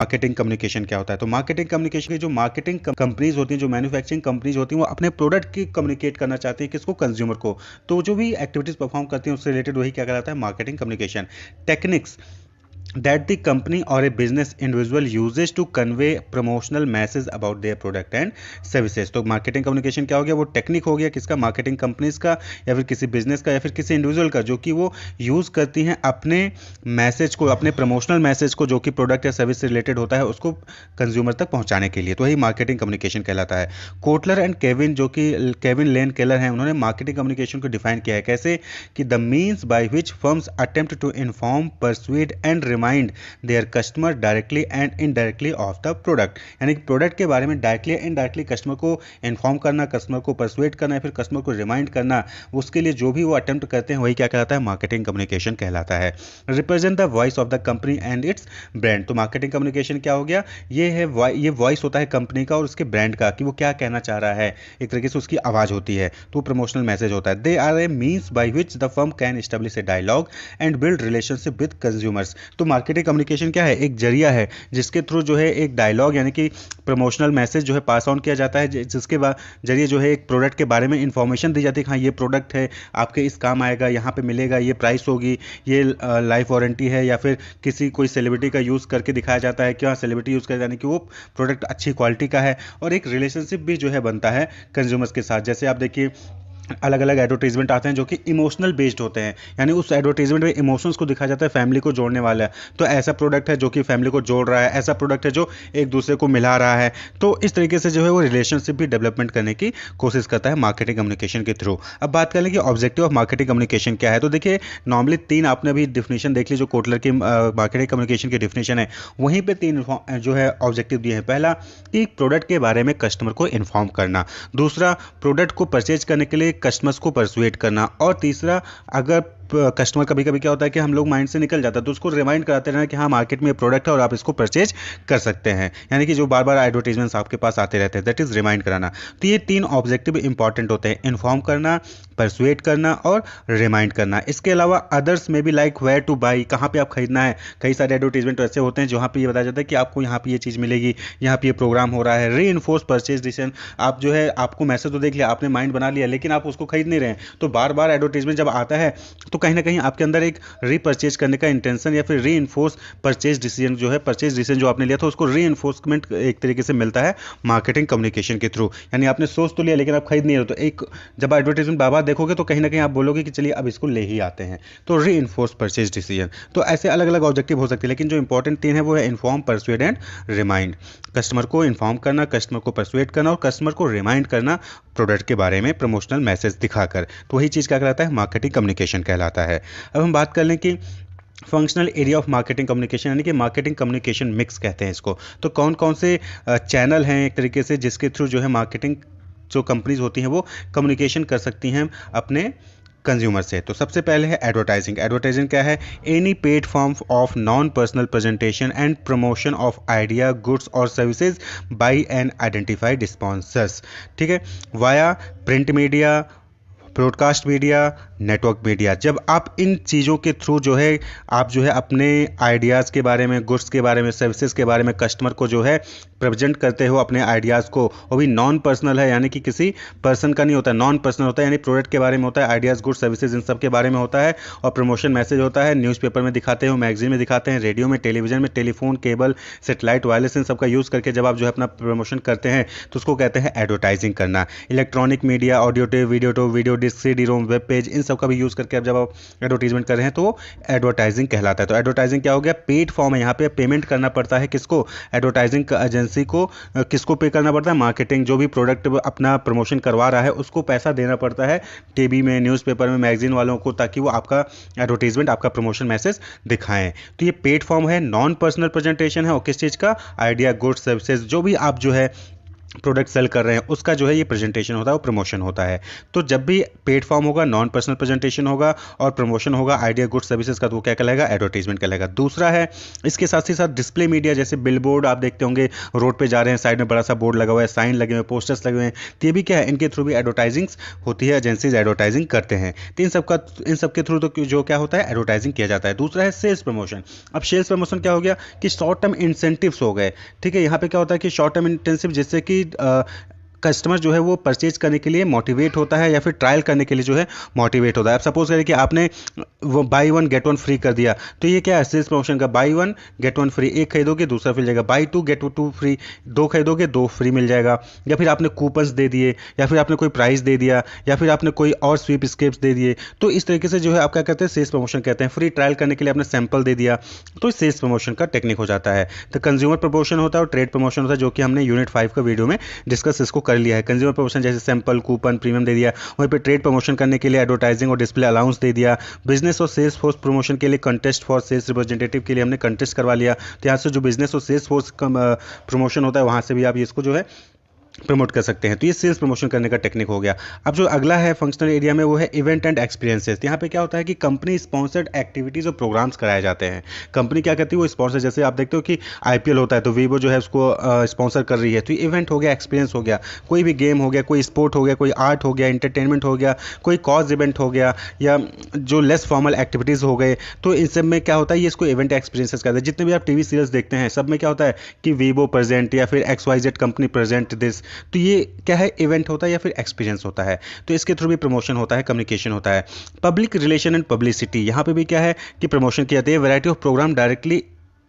Marketing communication क्या होता है? तो मार्केटिंग कम्युनिकेशन की जो मार्केटिंग कंपनीज होती हैं, जो मैन्युफैक्चरिंग कंपनीज होती हैं, वो अपने प्रोडक्ट की कम्युनिकेट करना चाहती है किसको? कंज्यूमर को। तो जो भी एक्टिविटीज परफॉर्म करती हैं उससे रिलेटेड वही क्या कहलाता है? Marketing communication. Techniques that the company or a business individual uses to convey promotional message about their product and services। तो मार्केटिंग कम्युनिकेशन क्या हो गया? वो टेक्निक हो गया किसका? मार्केटिंग कंपनीज का, या फिर किसी बिजनेस का, या फिर किसी इंडिविजुअल का, जो कि वो यूज़ करती हैं अपने मैसेज को, अपने प्रमोशनल मैसेज को, जो कि प्रोडक्ट या सर्विस से रिलेटेड होता है, उसको कंज्यूमर तक पहुंचाने के लिए। तो वही मार्केटिंग कम्युनिकेशन कहलाता है। कोटलर एंड केविन, जो कि केविन लेन केलर हैं, उन्होंने मार्केटिंग कम्युनिकेशन को डिफाइन किया है कैसे? कि the means by which firms attempt to inform, persuade and remind their customer directly and indirectly of the product. यानी कि प्रोडक्ट के बारे में डायरेक्टली या इनडायरेक्टली कस्टमर को इन्फॉर्म करना, कस्टमर को परsuade करना, या फिर कस्टमर को रिमाइंड करना, उसके लिए जो भी वो अटेम्प्ट करते हैं वही क्या कहलाता है? मार्केटिंग कम्युनिकेशन कहलाता है। Represent the voice of the company and it's brand. तो मार्केटिंग कम्युनिकेशन क्या हो गया? ये वॉइस होता है कंपनी का और उसके ब्रांड का, कि वो क्या कहना चाह रहा है, एक तरीके से उसकी आवाज़ होती है, तो प्रमोशनल मैसेज होता है। They are a means by which the firm can establish a dialogue and build relationship with consumers. तो मार्केटिंग कम्युनिकेशन क्या है? एक जरिया है जिसके थ्रू जो है एक डायलॉग यानी कि प्रमोशनल मैसेज जो है पास ऑन किया जाता है, जिसके जरिए जो है एक प्रोडक्ट के बारे में इंफॉर्मेशन दी जाती है कि हाँ ये प्रोडक्ट है, आपके इस काम आएगा, यहाँ पे मिलेगा, ये प्राइस होगी, ये लाइफ वारंटी है, या फिर किसी कोई सेलिब्रिटी का यूज़ करके दिखाया जाता है कि हाँ सेलिब्रिटी यूज़ कर, यानी कि वो प्रोडक्ट अच्छी क्वालिटी का है। और एक रिलेशनशिप भी जो है बनता है कंज्यूमर्स के साथ। जैसे आप देखिए अलग अलग एडवर्टीजमेंट आते हैं जो कि इमोशनल बेस्ड होते हैं, यानी उस एडवर्टीजमेंट में इमोशंस को दिखाया जाता है, फैमिली को जोड़ने वाला है। तो ऐसा प्रोडक्ट है जो कि फैमिली को जोड़ रहा है, ऐसा प्रोडक्ट है जो एक दूसरे को मिला रहा है। तो इस तरीके से जो है वो रिलेशनशिप भी डेवलपमेंट करने की कोशिश करता है मार्केटिंग कम्युनिकेशन के थ्रू। अब बात कर लें कि ऑब्जेक्टिव ऑफ मार्केटिंग कम्युनिकेशन क्या है। तो देखिए नॉर्मली तीन आपने अभी डिफिनेशन देख ली जो कोटलर की मार्केटिंग कम्युनिकेशन की डिफिनेशन है, वहीं पर तीन जो है ऑब्जेक्टिव दिए हैं। पहला कि प्रोडक्ट के बारे में कस्टमर को इन्फॉर्म करना, दूसरा प्रोडक्ट को परचेज करने के लिए कस्टमर्स को परसुएट करना, और तीसरा अगर कस्टमर कभी कभी क्या होता है कि हम लोग माइंड से निकल जाता है तो उसको रिमाइंड कराते रहना कि हाँ मार्केट में ये प्रोडक्ट है और आप इसको परचेज कर सकते हैं, यानी कि जो बार बार एडवर्टीजमेंट्स आपके पास आते रहते हैं, दैट इज रिमाइंड कराना। तो ये तीन ऑब्जेक्टिव इंपॉर्टेंट होते हैं, इन्फॉर्म करना, परसुएट करना और रिमाइंड करना। इसके अलावा अदर्स में भी लाइक वेयर टू बाई, कहाँ पे आप खरीदना है। कई सारे एडवर्टीजमेंट ऐसे होते हैं जहाँ पे ये बताया जाता है कि आपको यहाँ पे ये चीज़ मिलेगी, यहाँ पे ये प्रोग्राम हो रहा है। री इन्फोर्स परचेज डिसीजन, आप जो है आपको मैसेज तो देख लिया, आपने माइंड बना लिया, लेकिन आप उसको खरीद नहीं रहे हैं, तो बार बार एडवर्टीजमेंट जब आता है तो कहीं ना कहीं आपके अंदर एक रीपरचेज करने का इंटेंशन या फिर री इन्फोर्स परचेज डिसीजन जो है, परचेज डिसीजन जो आपने लिया था उसको री इन्फोर्समेंट एक तरीके से मिलता है मार्केटिंग कम्युनिकेशन के थ्रू। यानी आपने सोच तो लिया लेकिन आप खरीद नहीं रहे, तो एक जब एडवर्टीजमेंट बार बार देखोगे तो कहीं ना कहीं आप बोलोगे कि चलिए अब इसको ले ही आते हैं, तो री इन्फोर्स परचेज डिसीजन। तो ऐसे अलग अलग ऑब्जेक्टिव हो सकते हैं, लेकिन जो इंपॉर्टेंट तीन है वो है inform, persuade and remind. Customer को इन्फॉर्म करना, कस्टमर को परसुएड करना और कस्टमर को रिमाइंड करना प्रोडक्ट के बारे में प्रमोशनल मैसेज दिखाकर। तो वही चीज़ क्या कहलाता है? मार्केटिंग कम्युनिकेशन कहलाता है। अब हम बात कर लें कि functional area of marketing communication, यानी कि मार्केटिंग कम्युनिकेशन मिक्स कहते हैं इसको। तो कौन कौन से चैनल हैं एक तरीके से जिसके थ्रू जो है मार्केटिंग जो कंपनीज होती हैं वो कम्युनिकेशन कर सकती हैं अपने कंज्यूमर से। तो सबसे पहले है एडवर्टाइजिंग। एडवर्टाइजिंग क्या है? Any paid form of non personal presentation and promotion of idea, goods और services by an identified sponsors. ठीक है, via print media, broadcast media, network media. जब आप इन चीज़ों के थ्रू जो है आप जो है अपने आइडियाज़ के बारे में, गुड्स के बारे में, सर्विसेज के बारे में कस्टमर को जो है प्रेजेंट करते हो अपने आइडियाज़ को, वो भी नॉन पर्सनल है, यानी कि किसी पर्सन का नहीं होता है, नॉन पर्सनल होता है, यानी प्रोडक्ट के बारे में होता है, आइडियाज़, गुड्स, सर्विसेज इन सब के बारे में होता है, और प्रमोशन मैसेज होता है, न्यूज़पेपर में दिखाते हो, मैगजीन में दिखाते हैं, रेडियो में, टेलीविजन में, टेलीफोन, केबल, सेटेलाइट, वायरलेस, इन सब का यूज़ करके जब आप जो है अपना प्रमोशन करते हैं तो उसको कहते हैं एडवर्टाइजिंग करना। Electronic media, audio tape, video disc, CD ROM, web page, इन सब का भी यूज़ करके अब जब आप एडवर्टीजमेंट कर रहे हैं तो वो एडवर्टाइजिंग कहलाता है। तो एडवर्टाइजिंग क्या हो गया? पेड फॉर्म है, यहाँ पे पेमेंट करना पड़ता है किसको? एडवर्टाइजिंग एजेंसी को। किसको पे करना पड़ता है? मार्केटिंग, जो भी प्रोडक्ट अपना प्रमोशन करवा रहा है उसको पैसा देना पड़ता है टीवी में, न्यूज़पेपर में, मैगजीन वालों को, ताकि वो आपका एडवर्टीजमेंट, आपका प्रमोशन मैसेज दिखाएं। तो ये पेड फॉर्म है, नॉन पर्सनल प्रेजेंटेशन है, और किस चीज़ का? आइडिया, गुड्स, सर्विसेज, जो भी आप जो है प्रोडक्ट सेल कर रहे हैं उसका जो है ये प्रेजेंटेशन होता है, वो प्रमोशन होता है। तो जब भी पेड फॉर्म होगा, नॉन पर्सनल प्रेजेंटेशन होगा और प्रमोशन होगा आइडिया गुड सर्विसेज का, तो वो क्या कहलाएगा, एडवर्टीजमेंट कहलाएगा। दूसरा है इसके साथ ही साथ डिस्प्ले मीडिया, जैसे बिलबोर्ड आप देखते होंगे, रोड पे जा रहे हैं, साइड में बड़ा सा बोर्ड लगा हुआ है, साइन लगे हुए हैं, पोस्टर्स लगे हुए हैं, तो ये भी क्या है, इनके थ्रू भी एडवर्टाइजिंग होती है, एजेंसीज एडवर्टाइजिंग करते हैं। तो इन सब के थ्रू तो जो क्या होता है, एडवर्टाइजिंग किया जाता है। दूसरा है सेल्स प्रमोशन। अब सेल्स प्रमोशन क्या हो गया कि शॉर्ट टर्म इंसेंटिव्स हो गए, ठीक है। यहाँ पे क्या होता है कि शॉर्ट टर्म इंसेंटिव, जिससे कि कस्टमर जो है वो परचेज करने के लिए मोटिवेट होता है या फिर ट्रायल करने के लिए जो है मोटिवेट होता है। अब सपोज करें कि आपने वो buy one get one free कर दिया, तो ये क्या है, सेल्स प्रमोशन का, buy one get one free, एक खरीदोगे दूसरा मिल जाएगा, buy two get two free, दो खरीदोगे दो फ्री मिल जाएगा। या फिर आपने कूपन्स दे दिए, या फिर आपने कोई प्राइस दे दिया, या फिर आपने कोई और स्वीप स्केप्स दे दिए। तो इस तरीके से जो है आप क्या कहते हैं, सेल्स प्रमोशन कहते हैं। फ्री ट्रायल करने के लिए आपने सैंपल दे दिया, तो सेल्स प्रमोशन का टेक्निक हो जाता है। तो कंज्यूमर प्रमोशन होता है और ट्रेड प्रमोशन होता है, जो कि हमने यूनिट 5 का वीडियो में डिस्कस इसको कर लिया है। कंज्यूमर प्रमोशन जैसे सैंपल, कूपन, प्रीमियम दे दिया, वहीं पे ट्रेड प्रमोशन करने के लिए एडवर्टाइजिंग और डिस्प्ले अलाउंस दे दिया। बिजनेस और सेल्स फोर्स प्रमोशन के लिए कंटेस्ट फॉर सेल्स रिप्रेजेंटेटिव के लिए हमने कंटेस्ट करवा लिया। तो यहाँ से जो बिजनेस और सेल्स फोर्स प्रमोशन होता है, वहाँ से भी आप इसको जो है प्रमोट कर सकते हैं। तो ये सेल्स प्रमोशन करने का टेक्निक हो गया। अब जो अगला है फंक्शनल एरिया में, वो है इवेंट एंड एक्सपीरियंसेस। यहाँ पे क्या होता है कि कंपनी स्पॉन्सर्ड एक्टिविटीज़ और प्रोग्राम्स कराए जाते हैं। कंपनी क्या करती है, वो स्पॉन्सर, जैसे आप देखते हो कि आईपीएल होता है तो वीवो जो है उसको स्पॉन्सर कर रही है, तो ये इवेंट हो गया, एक्सपीरियंस हो गया। कोई भी गेम हो गया, कोई स्पोर्ट हो गया, कोई आर्ट हो गया, इंटरटेनमेंट हो गया, कोई कॉज इवेंट हो गया, या जो लेस फॉर्मल एक्टिविटीज़ हो गए, तो इन सब में क्या होता है, ये इसको इवेंट एक्सपीरियंसेस कहते हैं। जितने भी आप टीवी सीरियल्स देखते हैं, सब में क्या होता है कि वीवो प्रेजेंट या फिर XYZ कंपनी प्रेजेंट दिस, तो ये क्या है, इवेंट होता है या फिर एक्सपीरियंस होता है। तो इसके थ्रू भी प्रमोशन होता है, कम्युनिकेशन होता है। पब्लिक रिलेशन एंड पब्लिसिटी, यहाँ पे भी क्या है कि प्रमोशन की जाती है। Variety of program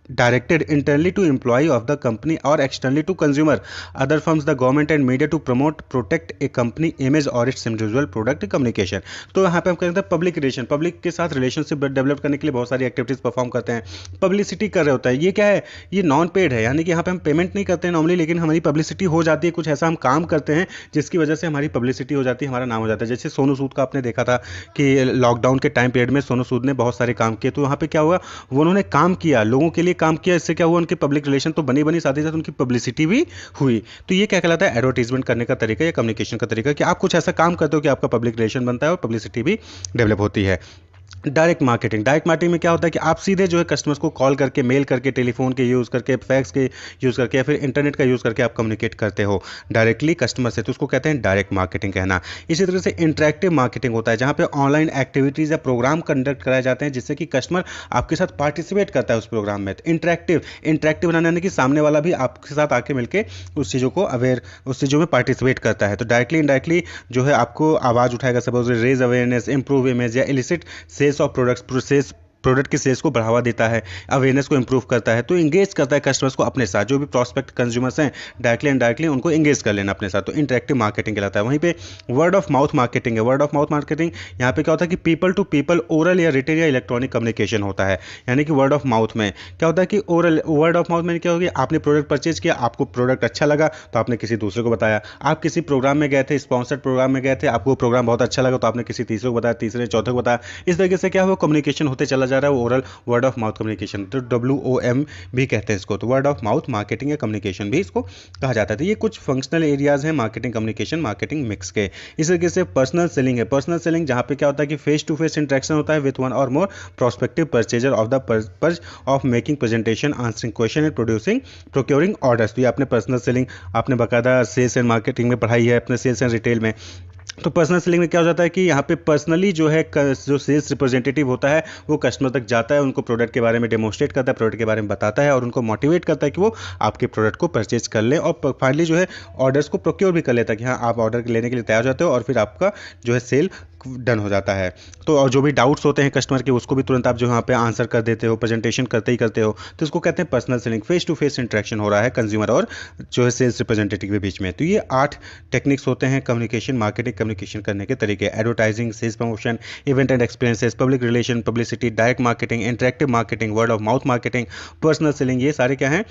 directed internally to employee of the company or externally to consumer, other firms, the government and media to promote, protect a company image or its individual product communication। तो यहाँ पे हम कहते हैं public relation, public के साथ relationship develop करने के लिए बहुत सारी एक्टिविटीज परफॉर्म करते हैं। पब्लिसिटी कर रहे होता है, ये क्या है, ये नॉन पेड है, यानी कि यहाँ पे हम पेमेंट नहीं करते हैं नॉर्मली, लेकिन हमारी पब्लिसिटी हो जाती है। कुछ ऐसा हम काम करते हैं जिसकी वजह से हमारी पब्लिसिटी हो जाती है, हमारा नाम हो जाता है। जैसे सोनू सूद का आपने देखा था कि लॉकडाउन के टाइम पीरियड में सोनू सूद ने बहुत सारे काम किए, तो यहाँ पे क्या हुआ, वो उन्होंने काम किया, लोगों के लिए काम किया, इससे क्या हुआ, उनके पब्लिक रिलेशन तो बनी साथ ही साथ उनकी पब्लिसिटी भी हुई। तो ये क्या कहलाता है, एडवर्टीजमेंट करने का तरीका या कम्युनिकेशन का तरीका, कि आप कुछ ऐसा काम करते हो कि आपका पब्लिक रिलेशन बनता है और पब्लिसिटी भी डेवलप होती है। डायरेक्ट मार्केटिंग, डायरेक्ट मार्केटिंग में क्या होता है कि आप सीधे जो है कस्टमर्स को कॉल करके, मेल करके, टेलीफोन के यूज़ करके, फैक्स के यूज़ करके, या फिर इंटरनेट का यूज़ करके आप कम्युनिकेट करते हो डायरेक्टली कस्टमर से, तो उसको कहते हैं डायरेक्ट मार्केटिंग कहना। इसी तरह से इंटरेक्टिव मार्केटिंग होता है, जहाँ पे ऑनलाइन एक्टिविटीज़ या प्रोग्राम कंडक्ट कराए जाते हैं जिससे कि कस्टमर आपके साथ पार्टिसिपेट करता है उस प्रोग्राम में। तो इंटरेक्टिव बनाना यानी कि सामने वाला भी आपके साथ आके मिलकर उस चीज़ों को उस चीज़ों में पार्टिसिपेट करता है। तो डायरेक्टली इनडायरेक्टली जो है आपको आवाज़ उठाएगा, suppose raise awareness, improve image, या elicit sales of products, product की सेल्स को बढ़ावा देता है, अवेयरनेस को इंप्रूव करता है, तो इंगेज करता है कस्टमर्स को अपने साथ। जो भी प्रोस्पेक्ट कंज्यूमर्स हैं, डायरेक्टली इनडायरेक्टली उनको इंगेज कर लेना अपने साथ, तो इंटरेक्टिव मार्केटिंग कहलाता है। वहीं पे वर्ड ऑफ माउथ मार्केटिंग है। वर्ड ऑफ माउथ मार्केटिंग यहाँ पे क्या होता है कि पीपल टू पीपल, ओरल या रिटेल या इलेक्ट्रॉनिक कम्युनिकेशन होता है। यानी कि वर्ड ऑफ माउथ में क्या होता है कि ओरल, वर्ड ऑफ माउथ में क्या होगी, आपने प्रोडक्ट परचेज किया, आपको प्रोडक्ट अच्छा लगा तो आपने किसी दूसरे को बताया। आप किसी प्रोग्राम में गए थे, स्पॉन्सर्ड प्रोग्राम में गए थे, आपको प्रोग्राम बहुत अच्छा लगा तो आपने किसी तीसरे को बताया, तीसरे चौथे को बताया। इस तरीके से क्या हुआ, कम्युनिकेशन होते चला जा रहा है, oral word of mouth communication, तो WOM भी कहते हैं इसको। तो वर्ड ऑफ माउथ मार्केटिंग या कम्युनिकेशन भी इसको कहा जाता है। तो ये कुछ फंक्शनल एरियाज हैं मार्केटिंग, कम्युनिकेशन, मार्केटिंग मिक्स के। इस तरीके से पर्सनल सेलिंग है। पर्सनल सेलिंग जहाँ पे क्या होता है कि फेस टू फेस इंटरेक्शन होता है with one or more prospective purchaser of the purpose of making presentation, answering question and procuring orders. तो ये आपने पर्सनल सेलिंग आपने बाकायदा सेल्स एंड मार्केटिंग में पढ़ाई है, अपने सेल्स एंड रिटेल में। तो पर्सनल सेलिंग में क्या हो जाता है कि यहाँ पे पर्सनली जो है जो सेल्स रिप्रेजेंटेटिव होता है वो कस्टमर तक जाता है, उनको प्रोडक्ट के बारे में डेमोस्ट्रेट करता है, प्रोडक्ट के बारे में बताता है और उनको मोटिवेट करता है कि वो आपके प्रोडक्ट को परचेज कर लें, और फाइनली जो है ऑर्डर्स को प्रोक्योर भी कर लेता है कि हाँ आप ऑर्डर लेने के लिए तैयार हो जाते हो और फिर आपका जो है सेल डन हो जाता है। तो और जो भी डाउट्स होते हैं कस्टमर के उसको भी तुरंत आप जो यहाँ पे आंसर कर देते हो, प्रेजेंटेशन करते ही करते हो, तो इसको कहते हैं personal selling. Face to face interaction हो रहा है कंज्यूमर और जो है सेल्स रिप्रेजेंटेटिव के बीच में। तो ये 8 टेक्निक्स होते हैं कम्युनिकेशन, मार्केटिंग, कम्युनिकेशन करने के तरीके। Advertising, sales promotion, event and experiences, public relation, publicity, direct marketing, interactive marketing, word of mouth marketing, personal selling, ये सारे क्या हैं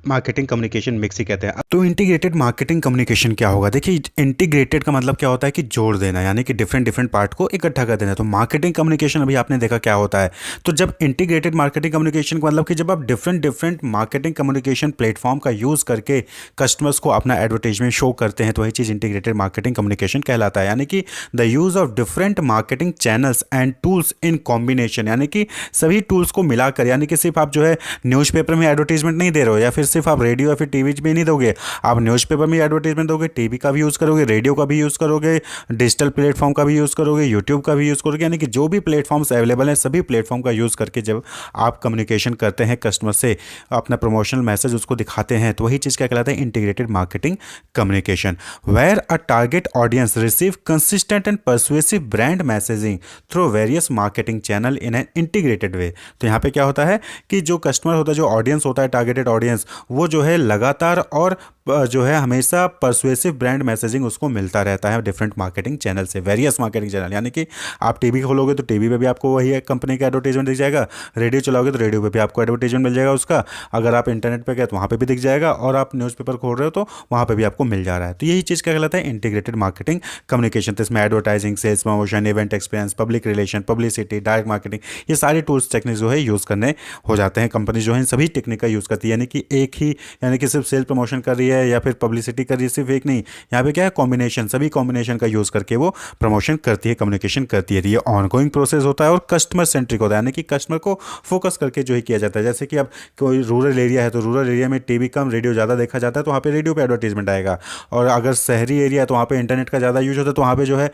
मार्केटिंग कम्युनिकेशन मिक्स ही कहते हैं। तो इंटीग्रेटेड मार्केटिंग कम्युनिकेशन क्या होगा? देखिए, इंटीग्रेटेड का मतलब क्या होता है कि जोड़ देना, यानी कि डिफरेंट डिफरेंट पार्ट को इकट्ठा कर देना। तो मार्केटिंग कम्युनिकेशन अभी आपने देखा क्या होता है। तो जब इंटीग्रेटेड मार्केटिंग कम्युनिकेशन का मतलब कि जब आप different different marketing communication platform का यूज़ करके कस्टमर्स को अपना एडवर्टाइजमेंट शो करते हैं, तो वही चीज़ इंटीग्रेटेड मार्केटिंग कम्युनिकेशन कहलाता है। यानी कि the use of different marketing channels and tools in combination, यानी कि सभी टूल्स को मिलाकर, यानी कि सिर्फ आप जो है न्यूज़पेपर में एडवर्टाइजमेंट नहीं दे रहे हो, या फिर सिर्फ आप रेडियो या फिर टीवी में नहीं दोगे, आप न्यूज़पेपर में एडवर्टाइजमेंट दोगे, टीवी का भी यूज़ करोगे, रेडियो का भी यूज़ करोगे, डिजिटल प्लेटफॉर्म का भी यूज़ करोगे, यूट्यूब का भी यूज़ करोगे, यानी कि जो भी प्लेटफॉर्म्स अवेलेबल हैं सभी प्लेटफॉर्म का यूज़ करके जब आप कम्युनिकेशन करते हैं कस्टमर से, अपना प्रमोशनल मैसेज उसको दिखाते हैं, तो वही चीज़ क्या कहलाता है? Integrated marketing communication. Where a target audience receive consistent and persuasive brand messaging through various marketing channel in an integrated way. तो यहाँ पे क्या होता है कि जो कस्टमर होता है, जो ऑडियंस होता है, टारगेटेड ऑडियंस, वो जो है लगातार और जो है हमेशा परसुएसिव ब्रांड मैसेजिंग उसको मिलता रहता है डिफरेंट मार्केटिंग चैनल से, वेरियस मार्केटिंग चैनल। यानी कि आप टीवी खोलोगे तो टीवी पे भी आपको वही कंपनी का एडवर्टाइजमेंट दिख जाएगा, रेडियो चलाओगे तो रेडियो पे भी आपको एडवर्टाइजमेंट मिल जाएगा उसका, अगर आप इंटरनेट पे गए तो वहाँ पे भी दिख जाएगा, और आप न्यूज़पेपर खोल रहे हो तो वहाँ पे भी आपको मिल जा रहा है। तो यही चीज़ क्या कहलाता है? Integrated marketing communication. तो इसमें advertising, sales promotion, event experience, public relation, publicity, direct marketing, ये सारे टूल्स टेक्निक जो है यूज़ करने हो जाते हैं। कंपनी जो है इन सभी टेक्निक का यूज़ करती है, यानी कि एक ही, यानी कि सिर्फ सेल्स प्रमोशन कर रही है या फिर पब्लिसिटी कर रही है, सिर्फ एक नहीं, यहाँ पे क्या है? कॉम्बिनेशन, सभी कॉम्बिनेशन का यूज़ करके वो प्रमोशन करती है, कम्युनिकेशन करती है। ये ऑनगोइंग प्रोसेस होता है और कस्टमर सेंट्रिक होता है, यानी कि कस्टमर को फोकस करके जो है किया जाता है। जैसे कि अब कोई रूरल एरिया है तो रूरल एरिया में टीवी कम, रेडियो ज़्यादा देखा जाता है, तो वहाँ पे रेडियो पे एडवर्टीजमेंट आएगा, और अगर शहरी एरिया है तो वहाँ पे इंटरनेट का ज़्यादा यूज होता है, तो वहाँ पे जो है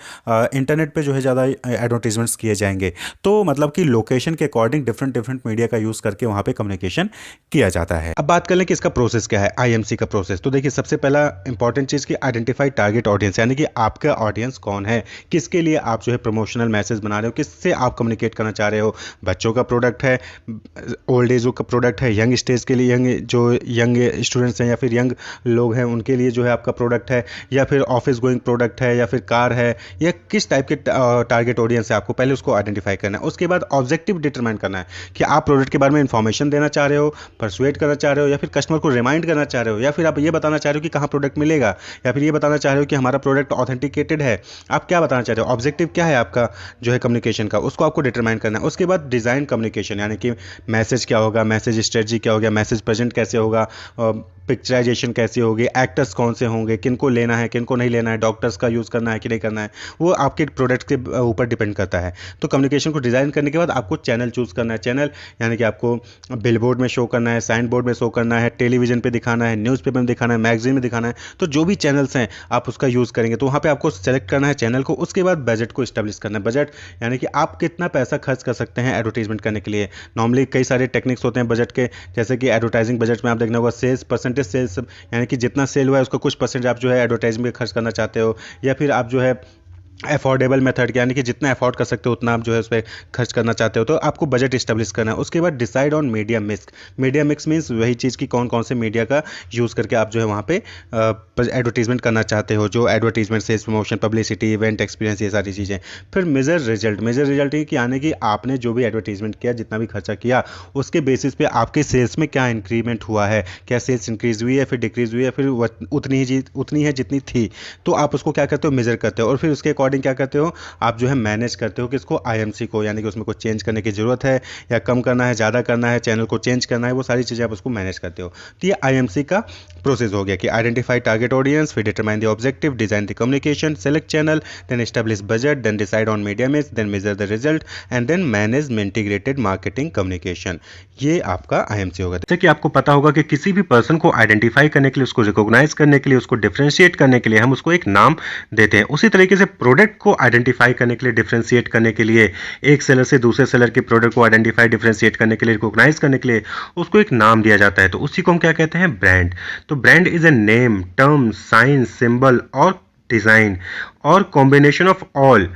इंटरनेट पे जो है ज़्यादा एडवर्टीजमेंट्स किए जाएंगे। तो मतलब कि लोकेशन के अकॉर्डिंग डिफरेंट डिफरेंट मीडिया का यूज़ करके वहाँ पे कम्युनिकेशन किया जाता है। अब बात कर लें कि इसका प्रोसेस क्या है, आईएमसी का प्रोसेस। तो देखिए, सबसे पहला इंपॉर्टेंट चीज़ की आइडेंटिफाई टारगेट ऑडियंस, यानी कि आपका ऑडियंस कौन है, किसके लिए आप जो है प्रमोशनल मैसेज बना रहे हो, किससे आप कम्युनिकेट करना चाह रहे हो। बच्चों का प्रोडक्ट है, ओल्ड एज का प्रोडक्ट है, यंग स्टेज के लिए, यंग स्टूडेंट्स हैं या फिर यंग लोग हैं उनके लिए जो है आपका प्रोडक्ट है, या फिर ऑफिस गोइंग प्रोडक्ट है, या फिर कार है, या किस टाइप के टारगेट ऑडियंस है, आपको पहले उसको आइडेंटिफाई करना है। उसके बाद ऑब्जेक्टिव डिटरमाइन करना है कि आप प्रोडक्ट के बारे में इंफॉर्मेशन देना चाह रहे हो, परसुएट करना चाह रहे हो, या फिर कस्टमर को रिमाइंड करना चाह रहे हो, या फिर आप ये बताना चाह रहे हो कि कहाँ प्रोडक्ट मिलेगा, या फिर ये बताना चाह रहे हो कि हमारा प्रोडक्ट ऑथेंटिकेटेड है। आप क्या बताना चाह रहे हो, ऑब्जेक्टिव क्या है आपका जो है कम्युनिकेशन का, उसको आपको डिटरमाइन करना है। उसके बाद डिज़ाइन कम्युनिकेशन, यानी कि मैसेज क्या होगा, मैसेज स्ट्रेटजी क्या होगा, मैसेज प्रेजेंट कैसे होगा, पिक्चराइजेशन कैसी होगी, एक्टर्स कौन से होंगे, किनको लेना है किनको नहीं लेना है, डॉक्टर्स का यूज़ करना है कि नहीं करना है, वो आपके प्रोडक्ट के ऊपर डिपेंड करता है। तो कम्युनिकेशन को डिज़ाइन करने के बाद आपको चैनल चूज़ करना है। चैनल यानी कि आपको बिलबोर्ड में शो करना है, साइन बोर्ड में शो करना है, टेलीविजन पे दिखाना है, न्यूज़पेपर में दिखाना है, मैगजीन में दिखाना है। तो जो भी चैनल्स हैं आप उसका यूज़ करेंगे, तो वहाँ पे आपको सेलेक्ट करना है चैनल को। उसके बाद बजट को इस्टेब्लिश करना है। बजट यानी कि आप कितना पैसा खर्च कर सकते हैं एडवर्टीजमेंट करने के लिए। नॉर्मली कई सारे टेक्निक्स होते हैं बजट के, जैसे कि एडवर्टाइजिंग बजट में आप देखना होगा सेल्स, परसेंटेज सेल्स, यानी कि जितना सेल हुआ है उसका कुछ परसेंट आप जो है एडवर्टाइजिंग में खर्च करना चाहते हो, या फिर आप जो है अफोर्डेबल मेथड, यानी कि जितना अफोर्ड कर सकते हो उतना आप जो है उस पर खर्च करना चाहते हो, तो आपको बजट इस्टेब्लिश करना है। उसके बाद decide on media mix. Media mix means वही चीज़ की कौन कौन से मीडिया का यूज़ करके आप जो है वहाँ पे एडवर्टीजमेंट करना चाहते हो, जो advertisement, sales promotion, publicity, event experience, ये सारी चीज़ें। फिर मेजर रिजल्ट। मेजर रिजल्ट ये कि यानी कि आपने जो भी एडवर्टीजमेंट किया, जितना भी खर्चा किया, उसके बेसिस पे आपके सेल्स में क्या इंक्रीमेंट हुआ है, क्या सेल्स इंक्रीज हुई है, फिर डिक्रीज हुई है, फिर उतनी है जितनी थी, तो आप उसको क्या करते हो, मेजर करते हो। और फिर उसके अकॉर्डिंग क्या करते हो, आप जो है मैनेज करते हो किसको, आईएमसी को, यानी कि उसमें कुछ चेंज करने की जरूरत है या कम करना है, ज़्यादा करना है, चैनल को चेंज करना है, वो सारी चीज़ें आप उसको मैनेज करते हो। तो ये आईएमसी का प्रोसेस हो गया कि आइडेंटिफाई टारगेट ऑडियंस, फिर determine the objective, design the communication, select channel, then establish budget, then decide on media mix, then measure the result, and then manage integrated marketing communication. ये आपका IMC होगा। जैसे कि आपको पता होगा कि किसी भी पर्सन को आइडेंटिफाई करने के लिए, उसको रिकॉग्नाइज करने के लिए, उसको डिफरेंशिएट करने के लिए हम उसको एक नाम देते हैं। उसी तरीके से प्रोडक्ट को आइडेंटिफाई करने के लिए, डिफरेंशिएट करने के लिए, एक सेलर से दूसरे सेलर के प्रोडक्ट को आइडेंटिफाई, डिफरेंशिएट करने के लिए, रिकॉग्नाइज करने के लिए उसको एक नाम दिया जाता है। तो उसी को हम क्या कहते हैं, ब्रांड। तो brand is a name, term, sign, symbol और डिजाइन और combination of all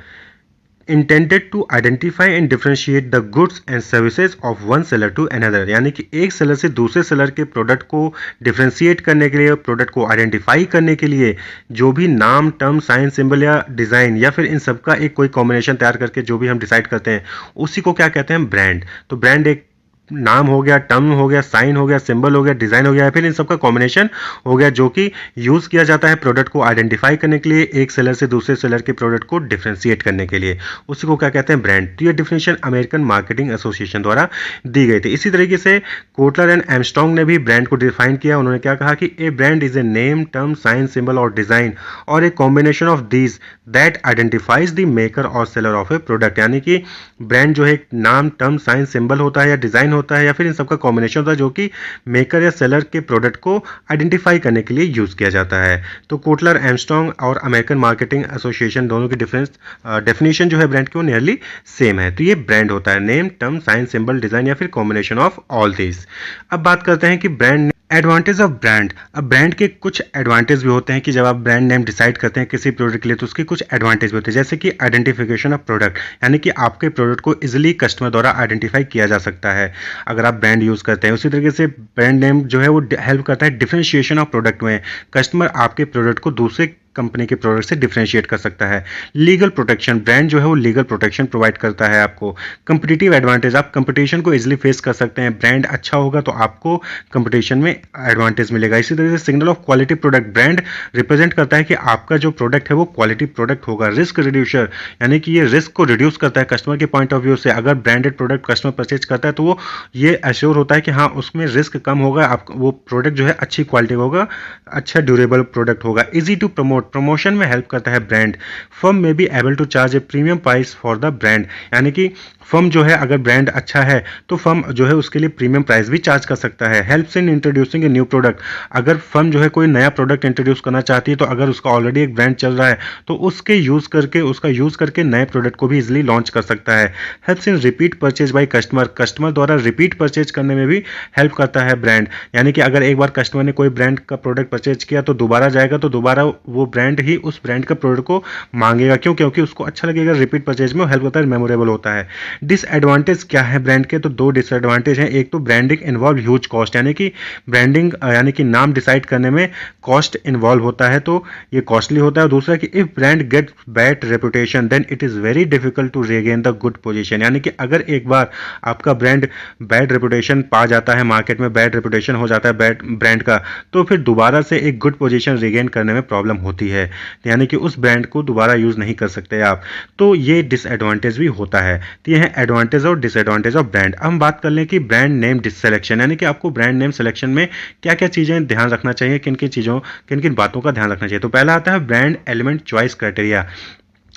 intended to identify and differentiate the goods and services of one seller to another। यानी कि एक सेलर से दूसरे सेलर के प्रोडक्ट को डिफरेंशिएट करने के लिए, प्रोडक्ट को आइडेंटिफाई करने के लिए जो भी नाम, टर्म, साइन, सिंबल या डिज़ाइन या फिर इन सब का एक कोई कॉम्बिनेशन तैयार करके जो भी हम डिसाइड करते हैं, उसी को क्या कहते हैं, ब्रांड। तो ब्रांड एक नाम हो गया, टर्म हो गया, साइन हो गया, सिंबल हो गया, डिज़ाइन हो गया, या फिर इन सब का कॉम्बिनेशन हो गया जो कि यूज़ किया जाता है प्रोडक्ट को आइडेंटिफाई करने के लिए, एक सेलर से दूसरे सेलर के प्रोडक्ट को डिफ्रेंशिएट करने के लिए। उसी को क्या कहते हैं? ब्रांड। तो ये डिफिनेशन अमेरिकन मार्केटिंग एसोसिएशन द्वारा दी गई थी। इसी तरीके से कोटलर एंड एमस्ट्रॉन्ग ने भी ब्रांड को डिफाइन किया। उन्होंने क्या कहा कि a brand is a name, term, sign, symbol और डिज़ाइन और a combination of these that identifies the maker और सेलर ऑफ ए प्रोडक्ट। यानी कि ब्रांड जो है एक नाम, टर्म, साइन, सिंबल होता है या डिज़ाइन होता है या फिर इन सबका कॉम्बिनेशन होता है जो कि मेकर या सेलर के प्रोडक्ट को आइडेंटिफाई करने के लिए यूज़ किया जाता है। तो कोटलर, एमस्ट्रॉन्ग और अमेरिकन मार्केटिंग एसोसिएशन दोनों की डेफिनेशन जो है ब्रांड की वो नियरली सेम है। तो ये ब्रांड होता है name, term, sign, symbol, design या फिर कॉम्बिनेशन ऑफ ऑल दिस। अब बात करते हैं कि ब्रांड एडवांटेज ऑफ ब्रांड। अब ब्रांड के कुछ एडवांटेज भी होते हैं कि जब आप ब्रांड नेम डिसाइड करते हैं किसी प्रोडक्ट के लिए तो उसके कुछ एडवांटेज भी होते हैं, जैसे कि आइडेंटिफिकेशन ऑफ प्रोडक्ट, यानी कि आपके प्रोडक्ट को इजीली कस्टमर द्वारा आइडेंटिफाई किया जा सकता है अगर आप ब्रांड यूज़ करते हैं। उसी तरीके से ब्रांड नेम जो है वो हेल्प करता है डिफरेंशिएशन ऑफ प्रोडक्ट में। कस्टमर आपके प्रोडक्ट को दूसरे कंपनी के प्रोडक्ट से डिफरेंशिएट कर सकता है। लीगल प्रोटेक्शन, ब्रांड जो है वो लीगल प्रोटेक्शन प्रोवाइड करता है आपको। कंपिटिटिव एडवांटेज, आप कंपटीशन को इजीली फेस कर सकते हैं। ब्रांड अच्छा होगा तो आपको कंपटीशन में एडवांटेज मिलेगा। इसी तरह से signal of quality product, brand represent करता है कि आपका जो प्रोडक्ट है वो क्वालिटी प्रोडक्ट होगा। रिस्क रिड्यूसर, यानी कि ये रिस्क को रिड्यूस करता है कस्टमर के पॉइंट ऑफ व्यू से। अगर ब्रांडेड प्रोडक्ट कस्टमर परचेज करता है तो वो ये एश्योर होता है कि हाँ उसमें रिस्क कम होगा, आपका वो प्रोडक्ट जो है अच्छी क्वालिटी होगा, अच्छा ड्यूरेबल प्रोडक्ट होगा। इजी टू प्रमोट, प्रमोशन में हेल्प करता है ब्रांड। फर्म में be able to charge a premium price for the brand, यानी कि फर्म जो है अगर ब्रांड अच्छा है तो फर्म जो है उसके लिए प्रीमियम प्राइस भी चार्ज कर सकता है। Helps in introducing a new product, अगर फर्म जो है कोई नया प्रोडक्ट इंट्रोड्यूस करना चाहती है तो अगर उसका ऑलरेडी एक ब्रांड चल रहा है तो उसका यूज़ करके नए प्रोडक्ट को भी इजिली लॉन्च कर सकता है। Helps in repeat purchase by customer, customer द्वारा रिपीट परचेज करने में भी हेल्प करता है ब्रांड, यानी कि अगर एक बार कस्टमर ने कोई ब्रांड का प्रोडक्ट परचेज किया तो दोबारा जाएगा तो दोबारा वो ब्रांड ही उस ब्रांड का प्रोडक्ट को मांगेगा। क्यों? क्योंकि उसको अच्छा लगेगा, रिपीट परचेज में हेल्प होता है, मेमोरेबल होता है। डिसएडवांटेज क्या है ब्रांड के? तो दो डिसएडवांटेज हैं। एक तो ब्रांडिंग इन्वॉल्व ह्यूज कॉस्ट, यानी कि ब्रांडिंग यानी कि नाम डिसाइड करने में कॉस्ट इन्वॉल्व होता है तो ये कॉस्टली होता है। दूसरा कि if brand get bad reputation then it is very difficult to regain the good position, यानी कि अगर एक बार आपका ब्रांड बैड रेपुटेशन पा जाता है, मार्केट में बैड रेपुटेशन हो जाता है बैड ब्रांड का, तो फिर दोबारा से एक गुड पोजीशन रीगेन करने में प्रॉब्लम होती है, यानी कि उस ब्रांड को दोबारा यूज़ नहीं कर सकते आप। तो ये डिसएडवांटेज भी होता है। तो ये है एडवांटेज और डिसएडवांटेज ऑफ ब्रांड। अब हम बात कर लें कि ब्रांड नेम सिलेक्शन, यानी कि आपको ब्रांड नेम सिलेक्शन में क्या क्या चीज़ें ध्यान रखना चाहिए, किन किन बातों का ध्यान रखना चाहिए। तो पहला आता है ब्रांड एलिमेंट चॉइस क्राइटेरिया,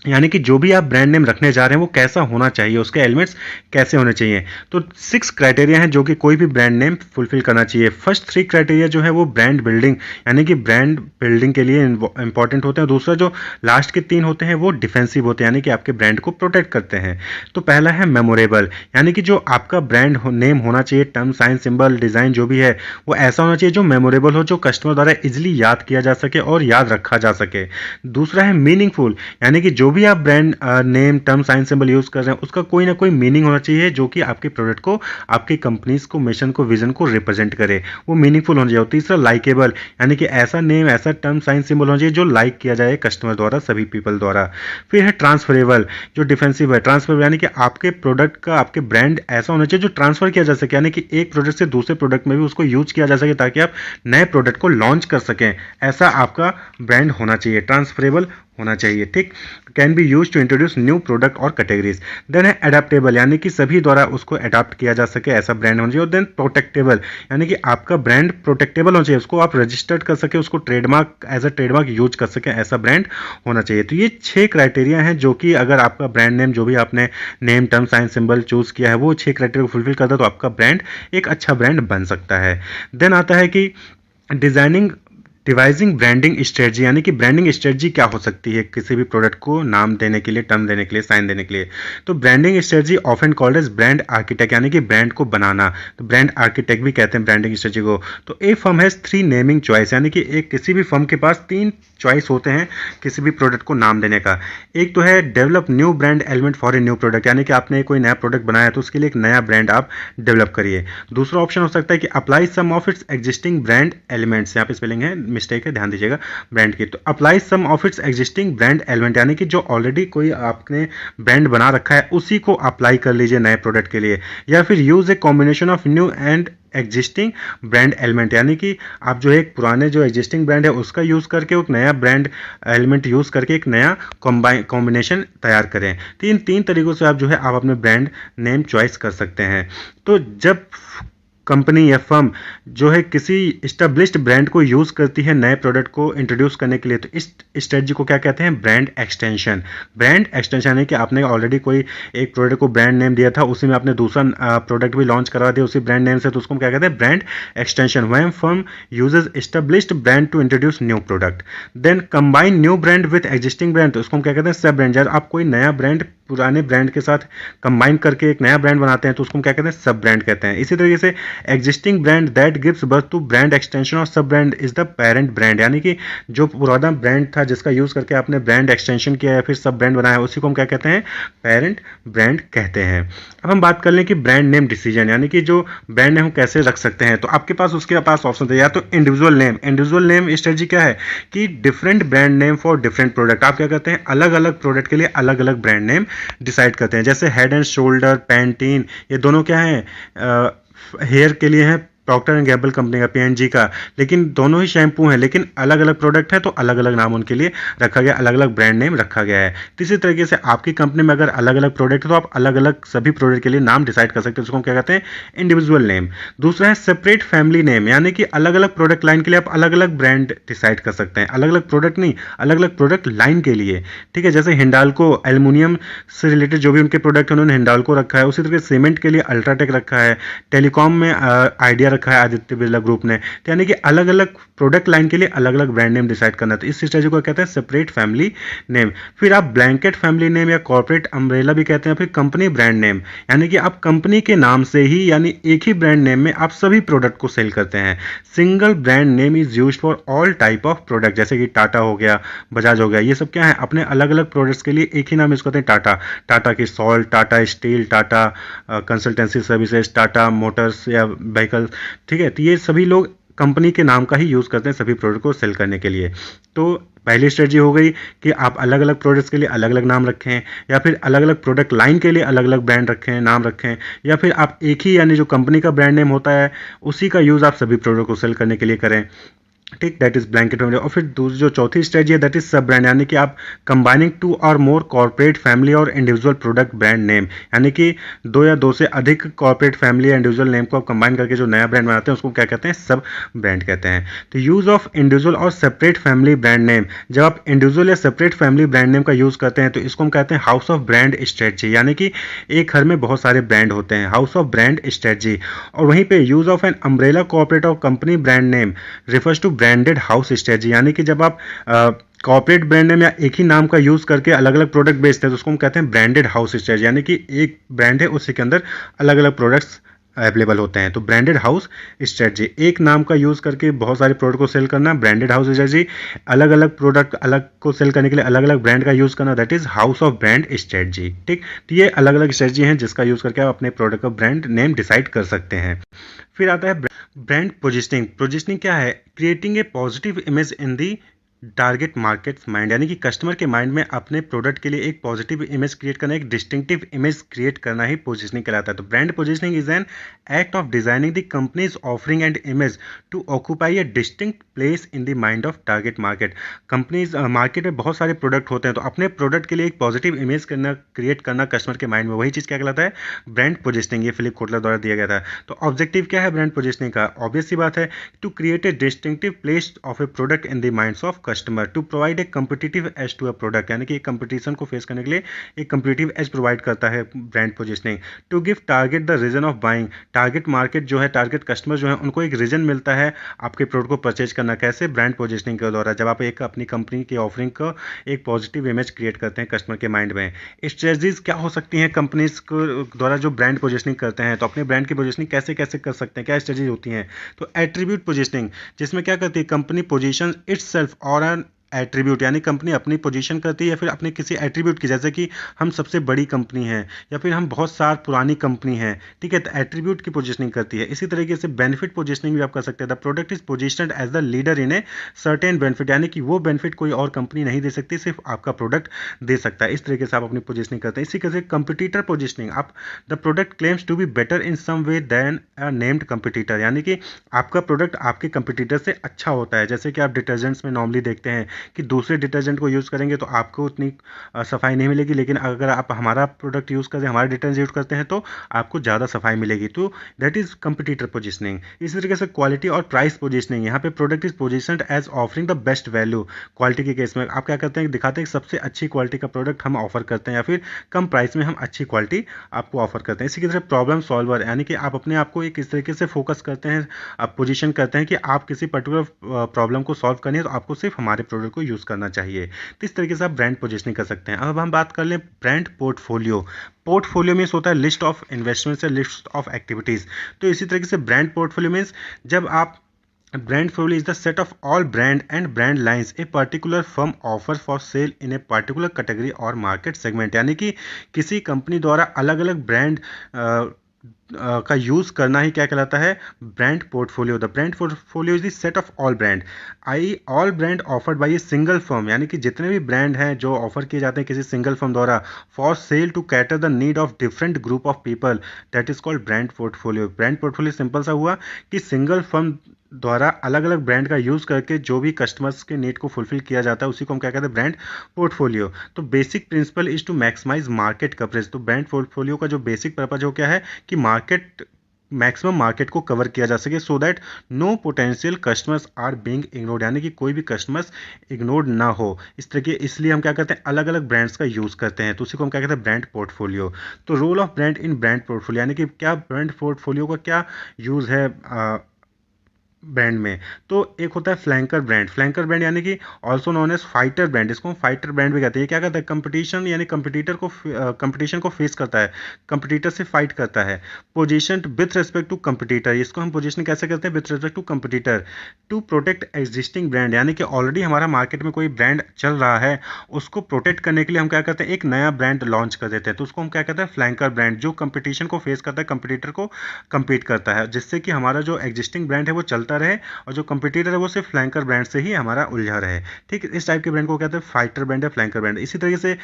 यानी कि जो भी आप ब्रांड नेम रखने जा रहे हैं वो कैसा होना चाहिए, उसके एलिमेंट्स कैसे होने चाहिए। तो 6 क्राइटेरिया हैं जो कि कोई भी ब्रांड नेम फुलफिल करना चाहिए। फर्स्ट 3 क्राइटेरिया जो है वो ब्रांड बिल्डिंग, यानी कि ब्रांड बिल्डिंग के लिए इंपॉर्टेंट होते हैं। दूसरा जो लास्ट के 3 होते हैं वो डिफेंसिव होते हैं, यानी कि आपके ब्रांड को प्रोटेक्ट करते हैं। तो पहला है मेमोरेबल, यानी कि जो आपका ब्रांड नेम होना चाहिए, टर्म, साइन, सिंबल, डिज़ाइन जो भी है वो ऐसा होना चाहिए जो मेमोरेबल हो, जो कस्टमर द्वारा इजिली याद किया जा सके और याद रखा जा सके। दूसरा है मीनिंगफुल, यानी कि जो भी आप brand name, term, sign, symbol use कर रहे हैं उसका कोई ना कोई मीनिंग होना चाहिए जो कि आपके प्रोडक्ट को, आपकी कंपनीज को, मिशन को, विजन को रिप्रेजेंट करे, वो मीनिंगफुल होना चाहिए। तीसरा लाइकेबल, यानी कि ऐसा नेम, ऐसा टर्म, साइन, सिंबल होना चाहिए जो लाइक किया जाए कस्टमर द्वारा, सभी पीपल द्वारा। फिर है ट्रांसफरेबल, जो डिफेंसिव है। ट्रांसफरेबल यानी कि आपके प्रोडक्ट का, आपके ब्रांड ऐसा होना चाहिए जो ट्रांसफर किया जा सके, यानी कि एक प्रोडक्ट से दूसरे प्रोडक्ट में भी उसको यूज किया जा सके ताकि आप नए प्रोडक्ट को लॉन्च कर सकें, ऐसा आपका ब्रांड होना चाहिए, ट्रांसफरेबल होना चाहिए। ठीक, can be use to introduce new product और कैटेगरीज। देन है अडेप्टेबल, यानी कि सभी द्वारा उसको अडाप्ट किया जा सके, ऐसा ब्रांड होना चाहिए। और देन प्रोटेक्टेबल, यानी कि आपका ब्रांड प्रोटेक्टेबल होना चाहिए, उसको आप रजिस्टर्ड कर सके, उसको trademark as a trademark use कर सके, ऐसा ब्रांड होना चाहिए। तो ये 6 क्राइटेरिया हैं जो कि अगर आपका ब्रांड नेम, जो भी आपने name, term, sign, symbol choose किया है वो 6 क्राइटेरिया को फुलफिल करता है तो आपका ब्रांड एक अच्छा ब्रांड बन सकता है। देन आता है कि डिवाइजिंग ब्रांडिंग स्ट्रेटजी, यानी कि ब्रांडिंग स्ट्रेटजी क्या हो सकती है किसी भी प्रोडक्ट को नाम देने के लिए, टर्म देने के लिए, साइन देने के लिए। तो branding strategy often called as brand architect, यानी कि ब्रांड को बनाना, तो ब्रांड आर्किटेक्ट भी कहते हैं ब्रांडिंग स्ट्रेटजी को। तो ए फर्म हैज 3 नेमिंग चॉइस, यानी कि एक किसी भी फर्म के पास 3 चॉइस होते हैं किसी भी प्रोडक्ट को नाम देने का। एक तो है develop new brand element for a new product, यानी कि आपने कोई नया प्रोडक्ट बनाया तो उसके लिए एक नया ब्रांड आप डेवलप करिए। दूसरा ऑप्शन हो सकता है कि apply some of its existing brand elements, यहाँ पे स्पेलिंग है मिस्टेक है, ध्यान दीजिएगा ब्रांड की। तो apply some of its existing brand element, यानी कि जो ऑलरेडी कोई आपने ब्रांड बना रखा है उसी को अप्लाई कर लीजिए नए प्रोडक्ट के लिए। या फिर use A combination of new and existing brand element, यानी कि आप जो है एक पुराने जो एग्जिस्टिंग ब्रांड है उसका यूज़ करके एक नया ब्रांड एलिमेंट यूज़ करके एक नया कॉम्बिनेशन तैयार करें। तो इन 3 तरीकों से आप जो है आप अपने ब्रांड नेम चॉइस कर सकते हैं। तो जब कंपनी या फर्म जो है किसी इस्टेब्लिश्ड ब्रांड को यूज़ करती है नए प्रोडक्ट को इंट्रोड्यूस करने के लिए, तो इस स्ट्रेटजी को क्या कहते हैं? Brand extension. ब्रांड एक्सटेंशन यानी कि आपने ऑलरेडी कोई एक प्रोडक्ट को ब्रांड नेम दिया था, उसी में आपने दूसरा प्रोडक्ट भी लॉन्च करवा दिया उसी ब्रांड नेम से, तो उसको हम क्या कहते हैं? Brand extension. When firm uses established brand to introduce new product. Then combine new brand with existing brand, तो उसको हम क्या कहते हैं? सब ब्रांड। जब आप कोई नया ब्रांड पुराने ब्रांड के साथ कंबाइन करके एक नया ब्रांड बनाते हैं तो उसको हम क्या कहते हैं? सब ब्रांड कहते हैं। इसी तरीके से existing brand that gives birth to brand extension और sub brand is the parent brand, यानी कि जो पुराना ब्रांड था जिसका यूज करके आपने ब्रांड एक्सटेंशन किया या फिर सब ब्रांड बनाया, उसी को हम क्या कहते हैं? पेरेंट ब्रांड कहते हैं। अब हम बात कर लें कि ब्रांड नेम डिसीजन, यानी कि जो ब्रांड नेम हम कैसे रख सकते हैं। तो आपके पास उसके पास ऑप्शन है, या तो individual name. Individual name strategy क्या है कि different brand name for different product. आप क्या करते हैं? अलग अलग प्रोडक्ट के लिए अलग अलग ब्रांड नेम डिसाइड करते हैं। जैसे हेड एंड शोल्डर, पैंटीन, ये दोनों क्या है? हेयर के लिए है प्रॉक्टर एंड गैम्बल कंपनी का, पीएनजी का, लेकिन दोनों ही शैम्पू हैं, लेकिन अलग अलग प्रोडक्ट है तो अलग अलग नाम उनके लिए रखा गया, अलग अलग ब्रांड नेम रखा गया है। तो इसी तरीके से आपकी कंपनी में अगर अलग अलग प्रोडक्ट है तो आप अलग अलग सभी प्रोडक्ट के लिए नाम डिसाइड कर सकते हैं, उसको हम क्या कहते हैं? Individual name. दूसरा है सेपरेट फैमिली नेम, यानी कि अलग अलग प्रोडक्ट लाइन के लिए आप अलग अलग ब्रांड डिसाइड कर सकते हैं, अलग अलग प्रोडक्ट नहीं, अलग अलग प्रोडक्ट लाइन के लिए। ठीक है, जैसे हिंडाल्को एल्युमिनियम से रिलेटेड जो भी उनके प्रोडक्ट है उन्होंने हिंडाल्को रखा है, उसी तरीके से सीमेंट के लिए अल्ट्राटेक रखा है, टेलीकॉम में आइडिया रखा है आदित्य बिरला ग्रुप ने। तो यानी कि अलग अलग प्रोडक्ट लाइन के लिए अलग अलग ब्रांड नेम डिसाइड करना, तो इस स्ट्रेटजी को कहते हैं सेपरेट फैमिली नेम। फिर आप ब्लैंकेट फैमिली नेम या कॉर्पोरेट अम्ब्रेला भी कहते हैं, फिर कंपनी ब्रांड नेम, यानी कि आप कंपनी के नाम से ही यानी एक ही ब्रांड नेम में आप सभी प्रोडक्ट को सेल करते हैं। Single brand name is used for all type of product, जैसे कि टाटा हो गया, बजाज हो गया, ये सब क्या है? अपने अलग अलग प्रोडक्ट्स के लिए एक ही नाम यूज करते हैं। टाटा, टाटा की salt, Tata steel, Tata consultancy services, Tata Motors या व्हीकल। ठीक है, तो ये सभी लोग कंपनी के नाम का ही यूज़ करते हैं सभी प्रोडक्ट को सेल करने के लिए। तो पहली स्ट्रेटजी हो गई कि आप अलग अलग प्रोडक्ट्स के लिए अलग अलग नाम रखें, या फिर अलग अलग प्रोडक्ट लाइन के लिए अलग अलग ब्रांड रखें, नाम रखें, या फिर आप एक ही यानी जो कंपनी का ब्रांड नेम होता है उसी का यूज़ आप सभी प्रोडक्ट को सेल करने के लिए करें। ठीक, दैट इज ब्लैंकेट फैमिली। और फिर दूसरी जो चौथी स्ट्रेटजी है दैट इज सब ब्रांड, यानी कि आप कंबाइनिंग 2 और मोर कॉर्पोरेट फैमिली और इंडिविजुअल प्रोडक्ट ब्रांड नेम, यानी कि 2 या 2 से अधिक कॉर्पोरेट फैमिली या इंडिविजुअल नेम को आप कंबाइन करके जो नया ब्रांड बनाते हैं उसको क्या कहते हैं? सब ब्रांड कहते हैं। तो यूज ऑफ इंडिविजुअल और सेपरेट फैमिली ब्रांड नेम, जब आप इंडिविजुअल या सेपरेट फैमिली ब्रांड नेम का यूज करते हैं तो इसको हम कहते हैं हाउस ऑफ ब्रांड स्ट्रेटजी, यानी कि एक घर में बहुत सारे ब्रांड होते हैं, हाउस ऑफ ब्रांड स्ट्रेटजी। और वहीं पे use of an umbrella corporate or company brand name refers to branded house strategy, यानी कि जब आप कॉर्पोरेट ब्रांड नेम या एक ही नाम का यूज करके अलग अलग प्रोडक्ट बेचते हैं तो उसको हम कहते हैं ब्रांडेड हाउस स्ट्रेटजी, यानी कि एक ब्रांड है उसी के अंदर अलग अलग प्रोडक्ट्स अवेलेबल होते हैं। तो ब्रांडेड हाउस स्ट्रेटजी, एक नाम का यूज करके बहुत सारे प्रोडक्ट को सेल करना, ब्रांडेड हाउस स्ट्रेटजी, अलग अलग प्रोडक्ट अलग को सेल करने के लिए अलग अलग ब्रांड का यूज करना, that is house of brand strategy. ठीक, तो ये अलग अलग स्ट्रेटजी हैं जिसका यूज करके आप अपने प्रोडक्ट का ब्रांड नेम डिसाइड कर सकते हैं। फिर आता है ब्रांड पोजिशनिंग। पोजिशनिंग क्या है? Creating a positive image in the target market mind, यानी कि कस्टमर के माइंड में अपने प्रोडक्ट के लिए एक पॉजिटिव इमेज क्रिएट करना, एक डिस्टिंक्टिव इमेज क्रिएट करना ही पोजिशनिंग कहलाता है। तो brand positioning is an act of designing the company's offering and image to occupy a distinct place in the mind of target market. Companies market में बहुत सारे product होते हैं, तो अपने प्रोडक्ट के लिए एक पॉजिटिव इमेज करना, क्रिएट करना कस्टमर के माइंड में, वही चीज़ क्या कहलाता है? Brand positioning. ये फिलिप कोटलर द्वारा दिया गया था। तो ऑब्जेक्टिव क्या है ब्रांड पोजिशनिंग का? ऑब्वियस सी बात है, to create a distinctive place of a product in the minds of customer, to provide एक competitive edge to a product, यानी कि एक कंपटीशन को फेस करने के लिए एक कम्पिटिटिव एज प्रोवाइड करता है brand positioning. To give target the reason of buying, target market जो है, टारगेट कस्टमर जो है, उनको एक रीजन मिलता है आपके प्रोडक्ट को परचेज करना। कैसे? ब्रांड पोजिशनिंग के द्वारा, जब आप एक अपनी कंपनी की ऑफरिंग को एक पॉजिटिव इमेज क्रिएट करते हैं कस्टमर के माइंड में। स्ट्रेटजीज क्या हो सकती हैं कंपनीज को द्वारा जो ब्रांड पोजिशनिंग करते हैं? तो अपने ब्रांड की पोजिशनिंग कैसे कैसे कर सकते हैं, क्या स्ट्रेटजीज होती हैं? तो एट्रीब्यूट पोजिशनिंग, जिसमें क्या करती है कंपनी पोजिशन इट्ससेल्फ और एन एट्रीब्यूट, यानी कंपनी अपनी पोजीशन करती है या फिर अपने किसी एट्रीब्यूट की, जैसे कि हम सबसे बड़ी कंपनी है या फिर हम बहुत साल पुरानी कंपनी है, ठीक है, तो एट्रीब्यूट की पोजीशनिंग करती है। इसी तरीके से बेनिफिट पोजीशनिंग भी आप कर सकते हैं। The product is positioned as the leader in a certain benefit, यानी कि वो बेनिफिट कोई और कंपनी नहीं दे सकती, सिर्फ आपका प्रोडक्ट दे सकता है। इस तरीके से आप अपनी पोजीशनिंग करते हैं। इसी तरह से कंपटीटर पोजीशनिंग, आप the product claims to be better in some way than a named competitor, यानी कि आपका प्रोडक्ट आपके कंपटीटर से अच्छा होता है। जैसे कि आप डिटर्जेंट्स में नॉर्मली देखते हैं कि दूसरे डिटर्जेंट को यूज़ करेंगे तो आपको उतनी सफाई नहीं मिलेगी, लेकिन अगर आप हमारा प्रोडक्ट यूज़ करते हैं, हमारा डिटर्जेंट यूज़ करते हैं तो आपको ज़्यादा सफाई मिलेगी। तो दैट इज़ कंपटीटर पोजीशनिंग। इसी तरीके से क्वालिटी और प्राइस पोजीशनिंग, यहाँ पे product is positioned as offering the best value. Quality के केस में आप क्या करते हैं, दिखाते हैं कि सबसे अच्छी क्वालिटी का प्रोडक्ट हम ऑफर करते हैं या फिर कम प्राइस में हम अच्छी क्वालिटी आपको ऑफर करते हैं। इसी की तरह प्रॉब्लम सॉल्वर, यानी कि आप अपने आप को एक इस तरीके से फोकस करते हैं, आप पोजीशन करते हैं कि आप किसी पर्टिकुलर प्रॉब्लम को सॉल्व करनी है तो आपको सिर्फ हमारे प्रोडक्ट को यूज़ करना चाहिए। तो इस तरीके से आप ब्रांड पोजीशनिंग कर सकते हैं। अब हम बात कर लें ब्रांड पोर्टफोलियो। पोर्टफोलियो मीन्स होता है लिस्ट ऑफ इन्वेस्टमेंट्स या लिस्ट ऑफ एक्टिविटीज़। तो इसी तरीके से ब्रांड पोर्टफोलियो मीन्स जब आप brand portfolio is the set of all brand and brand lines a particular firm offers for sale in a particular category or market segment, यानी कि किसी कंपनी द्वारा अलग अलग ब्रांड का यूज़ करना ही क्या कहलाता है, brand portfolio. The brand portfolio is the set of all brand all brand offered by a single firm, यानी कि जितने भी ब्रांड हैं जो ऑफर किए जाते हैं किसी सिंगल फर्म द्वारा for sale to cater the need of different group of people, that is called brand portfolio. Brand portfolio simple सा हुआ कि सिंगल फर्म द्वारा अलग अलग ब्रांड का यूज़ करके जो भी कस्टमर्स के नीड को फुलफिल किया जाता है उसी को हम क्या कहते हैं, ब्रांड पोर्टफोलियो। तो basic principle is to maximize market coverage. तो ब्रांड पोर्टफोलियो का जो बेसिक पर्पज हो क्या है कि मैक्सिमम मार्केट को कवर किया जा सके, so that no potential customers are being ignored, यानी कि कोई भी कस्टमर्स इग्नोर्ड ना हो। इस तरह के इसलिए हम क्या करते हैं, अलग अलग ब्रांड्स का यूज़ करते हैं, तो उसी को हम क्या कहते हैं, ब्रांड पोर्टफोलियो। तो role of brand in brand portfolio, यानी कि क्या ब्रांड पोर्टफोलियो का क्या यूज़ है ब्रांड में। तो एक होता है फ्लैंकर ब्रांड। फ्लैंकर ब्रांड यानी कि also known as fighter brand, इसको हम फाइटर ब्रांड भी कहते हैं। ये क्या करता है, कंपटीशन यानी कंपटीशन को फेस करता है, कंपटीटर से फाइट करता है। Position with respect to competitor, इसको हम पोजीशन कैसे करते हैं, with respect to competitor. To protect existing brand, यानी कि ऑलरेडी हमारा मार्केट में कोई ब्रांड चल रहा है उसको प्रोटेक्ट करने के लिए हम क्या करते हैं, एक नया ब्रांड लॉन्च कर देते हैं, तो उसको हम क्या कहते हैं, फ्लैंकर ब्रांड, जो कंपटीशन को फेस करता है, कंपटीटर को कम्पीट करता है, जिससे कि हमारा जो एग्जिस्टिंग ब्रांड है वो चलता रहे और जो कंपटीटर है वो सिर्फ फ्लैंकर ब्रांड से ही हमारा उलझा रहे। ठीक, इस टाइप के ब्रांड को कहते हैं फाइटर ब्रांड या फ्लैंकर ब्रांड। इसी तरीके से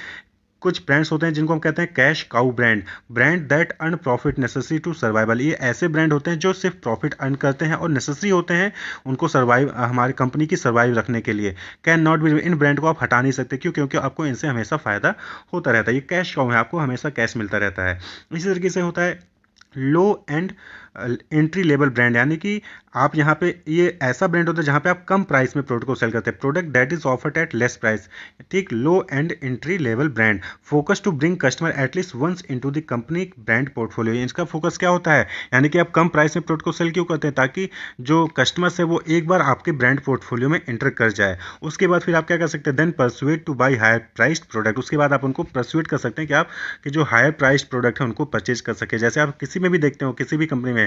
कुछ ब्रांड्स होते हैं जिनको हम कहते हैं cash cow brand, brand that earn profit necessary to survival. ये ऐसे ब्रांड होते हैं जो सिर्फ प्रॉफिट अर्न करते हैं और नेसेसरी होते हैं उनको सर्वाइव, हमारी कंपनी की सर्वाइव रखने के लिए। Can not be, in brand को आप हटा नहीं सकते, क्यों, क्योंकि आपको इनसे हमेशा फायदा होता रहता है। ये कैश काउ है, आपको हमेशा कैश मिलता रहता है। इसी तरीके से होता है लो एंड एंट्री लेवल ब्रांड, यानी कि आप यहाँ पे ये ऐसा ब्रांड होता है जहाँ पे आप कम प्राइस में प्रोडक्ट को सेल करते हैं, product that is offered at less price. ठीक, low end entry level brand focus to bring customer at least once into the company brand portfolio. इसका फोकस क्या होता है, यानी कि आप कम प्राइस में प्रोडक्ट को सेल क्यों करते हैं, ताकि जो कस्टमर्स है वो एक बार आपके ब्रांड पोर्टफोलियो में एंटर कर जाए। उसके बाद फिर आप क्या कर सकते हैं, then persuade to buy higher priced product. उसके बाद आप उनको परसुएट कर सकते हैं कि आप कि जो हायर प्राइस्ड प्रोडक्ट है उनको परचेज कर सके। जैसे आप किसी में भी देखते हो, किसी भी कंपनी में,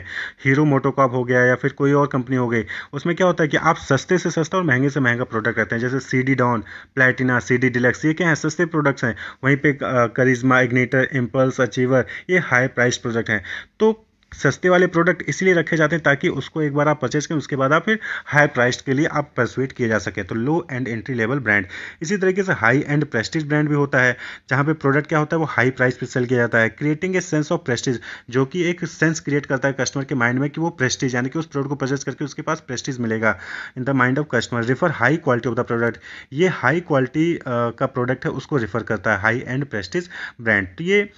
हीरो मोटोकॉर्प हो गया या फिर कोई और कंपनी हो गई, उसमें क्या होता है कि आप सस्ते से सस्ता और महंगे से महंगा प्रोडक्ट रहते हैं। जैसे CD Dawn, Platina, CD Deluxe, ये क्या है, सस्ते प्रोडक्ट्स हैं। वहीं पे करिश्मा, इग्निटर, इम्पल्स, अचीवर, ये हाई प्राइस प्रोडक्ट हैं। तो सस्ते वाले प्रोडक्ट इसलिए रखे जाते हैं ताकि उसको एक बार आप परचेज करें, उसके बाद आप फिर हाई प्राइस के लिए आप परसुएट किए जा सके। तो लो एंड एंट्री लेवल ब्रांड। इसी तरीके से हाई एंड प्रेस्टीज ब्रांड भी होता है, जहाँ पे प्रोडक्ट क्या होता है वो हाई प्राइस पे सेल किया जाता है। Creating a sense of Prestige, जो कि एक सेंस क्रिएट करता है कस्टमर के माइंड में कि वो प्रेस्टीज, यानी कि उस प्रोडक्ट को परचेज करके उसके पास प्रेस्टीज मिलेगा इन the mind of customer. Refer high quality of the product, ये हाई क्वालिटी का प्रोडक्ट है उसको रिफर करता है हाई एंड प्रेस्टीज ब्रांड। तो ये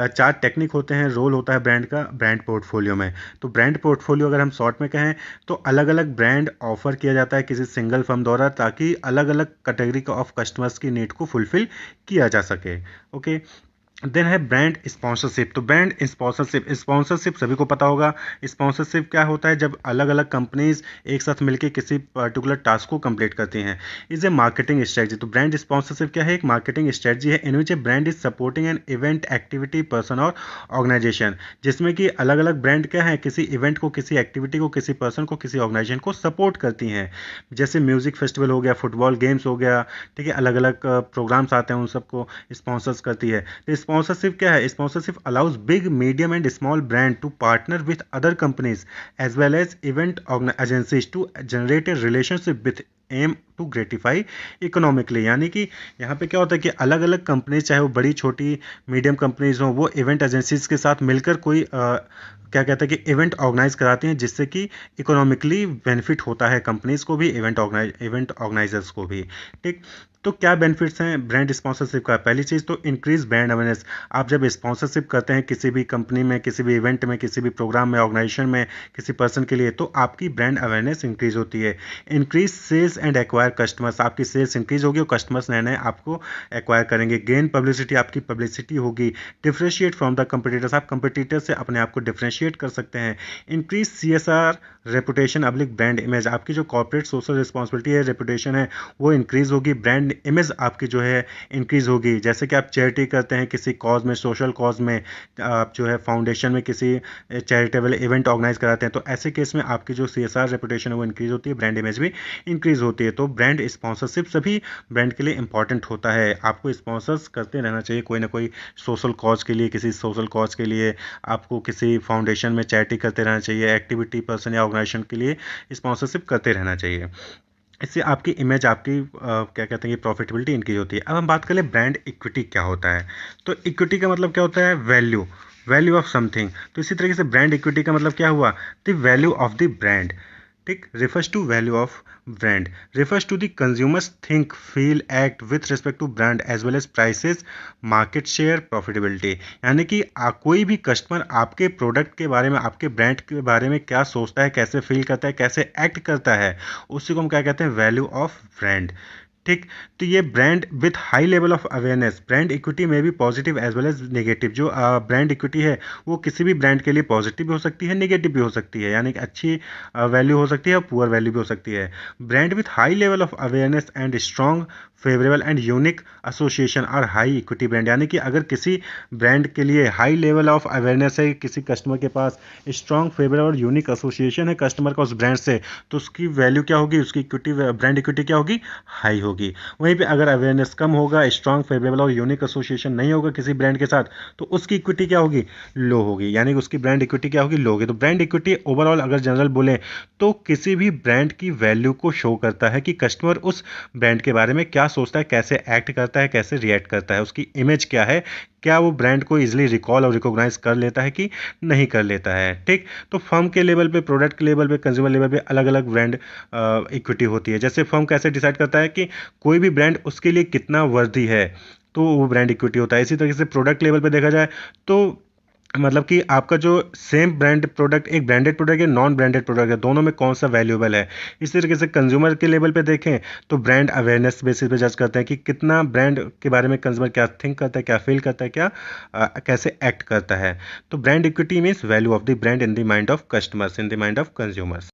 4 टेक्निक होते हैं, रोल होता है ब्रांड का ब्रांड पोर्टफोलियो में। तो ब्रांड पोर्टफोलियो अगर हम शॉर्ट में कहें तो अलग अलग ब्रांड ऑफर किया जाता है किसी सिंगल फर्म द्वारा, ताकि अलग अलग कैटेगरी ऑफ कस्टमर्स की नीड को फुलफिल किया जा सके। ओके, देन है ब्रांड स्पॉन्सरशिप। तो ब्रांड स्पॉन्सरशिप सभी को पता होगा। स्पॉन्सरशिप क्या होता है, जब अलग अलग कंपनीज एक साथ मिलकर किसी पर्टिकुलर टास्क को कंप्लीट करती हैं। Is a marketing strategy. तो ब्रांड स्पॉन्सरशिप क्या है, एक मार्केटिंग स्ट्रेटजी है in which a brand is supporting an event, activity, person or organisation, जिसमें कि अलग अलग ब्रांड क्या है, किसी इवेंट को, किसी एक्टिविटी को, किसी पर्सन को, किसी ऑर्गेनाइजेशन को सपोर्ट करती हैं। जैसे म्यूजिक फेस्टिवल हो गया, फुटबॉल गेम्स हो गया, ठीक है, अलग अलग प्रोग्राम्स आते हैं, उन सबको स्पॉन्सर्स करती है। तो स्पॉन्सरशिप क्या है, sponsorship allows big, medium and small brand to partner with other companies as well as event agencies to generate a relationship with em to gratify economically. यानी कि यहाँ पे क्या होता है कि अलग अलग कंपनीज, चाहे वो बड़ी छोटी मीडियम कंपनीज हो, वो इवेंट एजेंसीज के साथ मिलकर कोई क्या कहते हैं कि इवेंट ऑर्गेनाइज कराती हैं, जिससे कि इकोनॉमिकली बेनिफिट होता है कंपनीज को भी, इवेंट ऑर्गेनाइजर्स को भी। ठीक, तो क्या बेनिफिट्स हैं ब्रांड स्पॉन्सरशिप का। पहली चीज़ तो इंक्रीज ब्रांड अवेयरनेस। आप जब स्पॉन्सरशिप करते हैं किसी भी कंपनी में, किसी भी इवेंट में, किसी भी प्रोग्राम में, ऑर्गेनाइजेशन में, किसी पर्सन के लिए, तो आपकी ब्रांड अवेयरनेस इंक्रीज होती है। Increase sales and acquire customers. आपकी सेल्स इंक्रीज होगी और कस्टमर्स नए नए आपको एक्वायर करेंगे। गेन पब्लिसिटी, आपकी पब्लिसिटी होगी। Differentiate from the competitors. आप कंपटीटर से अपने आप को डिफ्रेंशिएट कर सकते हैं। Increase CSR reputation public brand image. आपकी जो कॉर्पोरेट सोशल रिस्पॉन्सिबिलिटी है, रेपुटेशन है, वो इंक्रीज होगी। ब्रांड इमेज आपकी जो है इंक्रीज होगी। जैसे कि आप चैरिटी करते हैं किसी कॉज में, सोशल कॉज में, आप जो है फाउंडेशन में किसी चैरिटेबल इवेंट ऑर्गेनाइज कराते हैं, तो ऐसे केस में आपकी जो CSR रेपुटेशन है वो इंक्रीज होती है, ब्रांड इमेज भी इंक्रीज होती है। तो ब्रांड स्पॉन्सरशिप सभी ब्रांड के लिए इंपॉर्टेंट होता है। आपको स्पॉन्सर्स करते रहना चाहिए कोई ना कोई सोशल कॉज के लिए, किसी सोशल कॉज के लिए आपको किसी फाउंडेशन में चैरिटी करते रहना चाहिए, एक्टिविटी, पर्सन या ऑर्गेनाइजेशन के लिए स्पॉन्सरशिप करते रहना चाहिए। इससे आपकी इमेज, आपकी क्या कहते हैं कि प्रॉफिटेबिलिटी इंक्रीज होती है। अब हम बात करें ब्रांड इक्विटी क्या होता है। तो इक्विटी का मतलब क्या होता है, वैल्यू, वैल्यू ऑफ समथिंग। तो इसी तरीके से ब्रांड इक्विटी का मतलब क्या हुआ, the value of the brand. ठीक, refers to value of brand, refers to the consumers think, feel, act with respect to brand as well as prices, market share, profitability। यानी कि कोई भी कस्टमर आपके प्रोडक्ट के बारे में, आपके ब्रांड के बारे में क्या सोचता है, कैसे फील करता है, कैसे एक्ट करता है, उसी को हम क्या कहते हैं, वैल्यू ऑफ ब्रांड। ठीक, तो ये brand with high level of awareness. Brand equity में भी positive as well as negative. जो ब्रांड इक्विटी है वो किसी भी ब्रांड के लिए पॉजिटिव भी हो सकती है, नेगेटिव भी हो सकती है, यानी कि अच्छी वैल्यू हो सकती है और पुअर वैल्यू भी हो सकती है। Brand with high level of awareness and strong favourable and unique association और हाई इक्विटी ब्रांड। यानी कि अगर किसी ब्रांड के लिए हाई लेवल ऑफ अवेयरनेस है, किसी कस्टमर के पास स्ट्रॉन्ग फेवरेबल और यूनिक एसोसिएशन है कस्टमर का उस ब्रांड से, तो उसकी वैल्यू क्या होगी, उसकी इक्विटी, ब्रांड इक्विटी क्या होगी, हाई होगी। वहीं पे अगर अवेयरनेस कम होगा, स्ट्रॉन्ग फेवरेबल और यूनिक एसोसिएशन नहीं होगा किसी ब्रांड के साथ, तो उसकी इक्विटी क्या होगी, लो होगी। यानी कि उसकी ब्रांड इक्विटी क्या होगी, लो होगी। तो ब्रांड इक्विटी ओवरऑल अगर जनरल बोले तो किसी भी ब्रांड की वैल्यू को शो करता है कि कस्टमर उस ब्रांड के बारे में क्या सोचता है, कैसे एक्ट करता है, कैसे रिएक्ट करता है, उसकी इमेज क्या है, क्या वो ब्रांड को इजीली रिकॉल और रिकॉग्नाइज कर लेता है कि नहीं कर लेता है। ठीक, तो फर्म के लेवल पे, प्रोडक्ट के लेवल पे, कंज्यूमर लेवल पे अलग अलग ब्रांड इक्विटी होती है। जैसे फर्म कैसे डिसाइड करता है कि कोई भी ब्रांड उसके लिए कितना वर्दी है, तो वो ब्रांड इक्विटी होता है। इसी तरीके से प्रोडक्ट लेवल पे देखा जाए तो मतलब कि आपका जो सेम ब्रांड प्रोडक्ट, एक ब्रांडेड प्रोडक्ट है, नॉन ब्रांडेड प्रोडक्ट है, दोनों में कौन सा वैल्यूएबल है। इसी तरीके से कंज्यूमर के लेवल पे देखें तो ब्रांड अवेयरनेस बेसिस पे जज करते हैं कि कितना ब्रांड के बारे में कंज्यूमर क्या थिंक करता है, क्या फील करता है, क्या कैसे एक्ट करता है। तो brand equity means value of the brand in the mind of customers, in the mind of consumers.